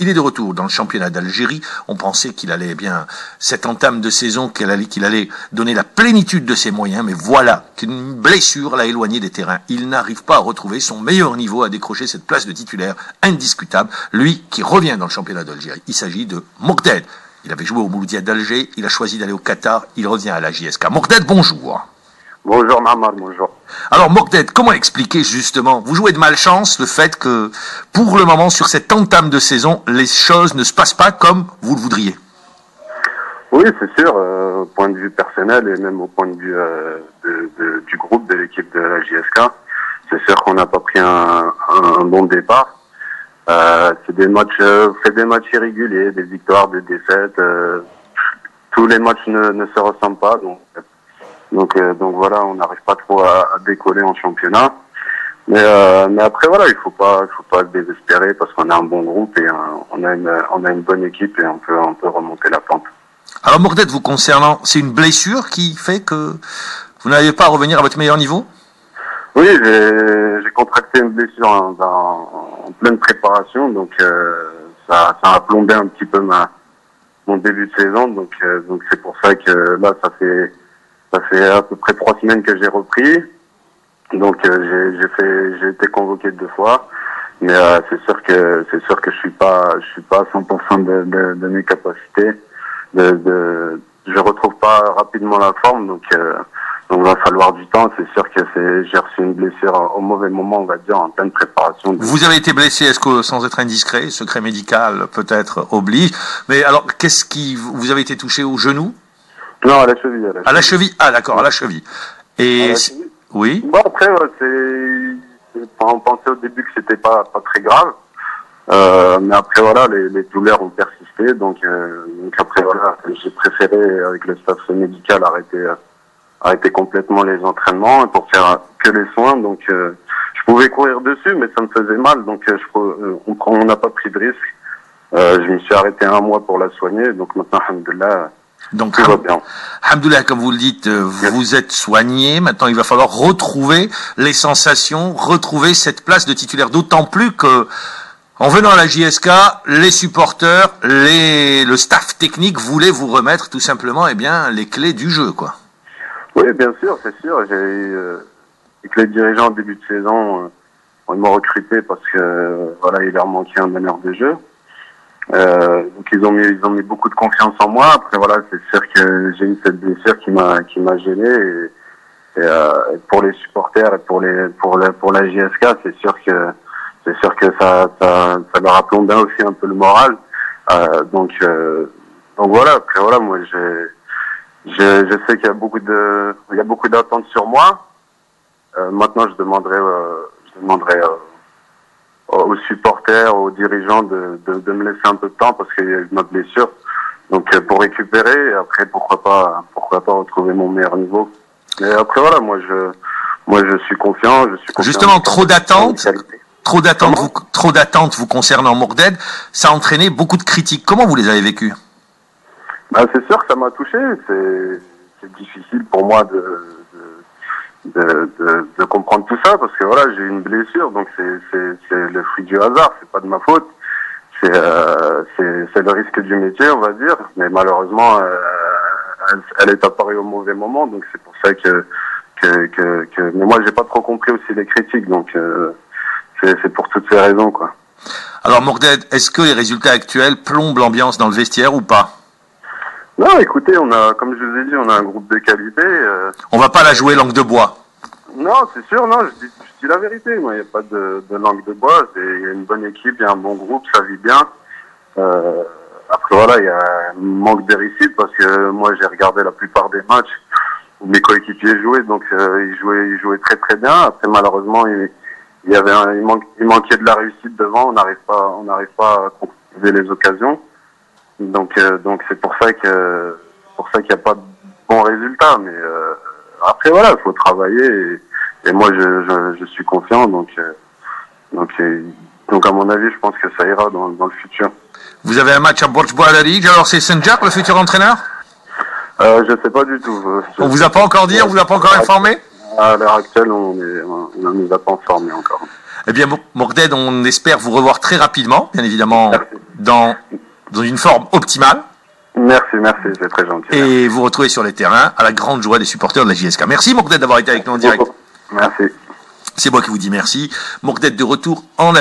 Il est de retour dans le championnat d'Algérie. On pensait qu'il allait bien, cette entame de saison, qu'il allait donner la plénitude de ses moyens, mais voilà qu'une blessure l'a éloigné des terrains. Il n'arrive pas à retrouver son meilleur niveau, à décrocher cette place de titulaire indiscutable. Lui qui revient dans le championnat d'Algérie. Il s'agit de Mokded. Il avait joué au Mouloudia d'Alger, il a choisi d'aller au Qatar, il revient à la JSK. Mokded, bonjour. Bonjour Mamad, bonjour. Alors Mokded, comment expliquer justement, vous jouez de malchance, le fait que pour le moment sur cette entame de saison, les choses ne se passent pas comme vous le voudriez? Oui, c'est sûr, au point de vue personnel et même au point de vue du groupe, de l'équipe de la JSK, c'est sûr qu'on n'a pas pris un bon départ. C'est des matchs, fait des matchs irréguliers, des victoires, des défaites. Tous les matchs ne se ressemblent pas, donc voilà, on n'arrive pas trop à décoller en championnat. Mais après voilà, il faut pas se désespérer parce qu'on a un bon groupe et on a une bonne équipe et on peut remonter la pente. Alors Mokded, vous concernant, c'est une blessure qui fait que vous n'arrivez pas à revenir à votre meilleur niveau? Oui, j'ai contracté une blessure en pleine préparation, donc ça a plombé un petit peu mon début de saison, donc c'est pour ça que là ça fait à peu près 3 semaines que j'ai repris. Donc j'ai été convoqué 2 fois, mais c'est sûr que je suis pas à 100% de mes capacités. Je retrouve pas rapidement la forme, donc il va falloir du temps. C'est sûr que j'ai reçu une blessure au mauvais moment, on va dire, en pleine préparation. Vous avez été blessé, est-ce que, sans être indiscret, secret médical peut-être oblige, mais alors qu'est-ce qui vous avez été touché au genou? Non, à la cheville. À la cheville. Ah d'accord, à la cheville. Et oui. Bon après, on pensait au début que c'était pas très grave, mais après voilà, les douleurs ont persisté, donc après voilà, j'ai préféré avec le staff médical arrêter complètement les entraînements pour faire que les soins. Donc je pouvais courir dessus, mais ça me faisait mal, donc on n'a pas pris de risque. Je me suis arrêté 1 mois pour la soigner, donc maintenant alhamdoulilah. Donc, tout va bien. Alhamdoulilah, comme vous le dites, vous êtes soigné. Maintenant, il va falloir retrouver les sensations, retrouver cette place de titulaire. D'autant plus que, en venant à la JSK, les supporters, le staff technique voulaient vous remettre tout simplement, les clés du jeu, quoi. Oui, bien sûr, c'est sûr. J'ai eu, avec les dirigeants au début de saison, ils m'ont recruté parce que, voilà, il leur manquait un meneur de jeu. Donc ils ont mis beaucoup de confiance en moi. Après voilà, c'est sûr que j'ai eu cette blessure qui m'a gêné et pour les supporters et pour la JSK, c'est sûr que ça leur a plombé aussi un peu le moral. Donc voilà, après voilà, moi je sais qu'il y a beaucoup d'attentes sur moi. Maintenant je demanderai aux supporters, aux dirigeants de me laisser un peu de temps parce qu'il y a eu ma blessure. Donc pour récupérer et après pourquoi pas retrouver mon meilleur niveau. Mais après voilà, moi je suis confiant, Justement, trop d'attentes vous concernant Mokded, ça a entraîné beaucoup de critiques. Comment vous les avez vécues? Bah c'est sûr que ça m'a touché, c'est difficile pour moi de comprendre tout ça parce que voilà, j'ai une blessure, donc c'est le fruit du hasard, c'est pas de ma faute, c'est le risque du métier, on va dire, mais malheureusement elle est apparue au mauvais moment, donc c'est pour ça que mais moi j'ai pas trop compris aussi les critiques, donc c'est pour toutes ces raisons, quoi. Alors Mokded, est-ce que les résultats actuels plombent l'ambiance dans le vestiaire ou pas? Non, écoutez, comme je vous ai dit, on a un groupe de qualité. On va pas la jouer langue de bois. Non, c'est sûr, non, je dis la vérité. Moi, il n'y a pas de langue de bois. Il y a une bonne équipe, il y a un bon groupe, ça vit bien. Après, voilà, il y a un manque de réussite parce que moi, j'ai regardé la plupart des matchs où mes coéquipiers jouaient, donc ils jouaient très très bien. Après, malheureusement, il manquait de la réussite devant. On n'arrive pas à concrétiser les occasions. Donc c'est pour ça qu'il n'y a pas de bons résultats, mais après voilà, il faut travailler et moi je suis confiant, donc à mon avis je pense que ça ira dans le futur. Vous avez un match à Borj Boualari, alors c'est Senjak le futur entraîneur? Je sais pas du tout. On vous a pas encore dit, on vous a pas encore informé? À l'heure actuelle, on ne nous a pas informé encore. Eh bien, Morded, on espère vous revoir très rapidement, bien évidemment, Merci. dans une forme optimale. Merci, c'est très gentil. Et vous retrouver sur les terrains à la grande joie des supporters de la JSK. Merci Morded d'avoir été avec nous en direct. Merci. C'est moi qui vous dis merci. Morded de retour en Algérie.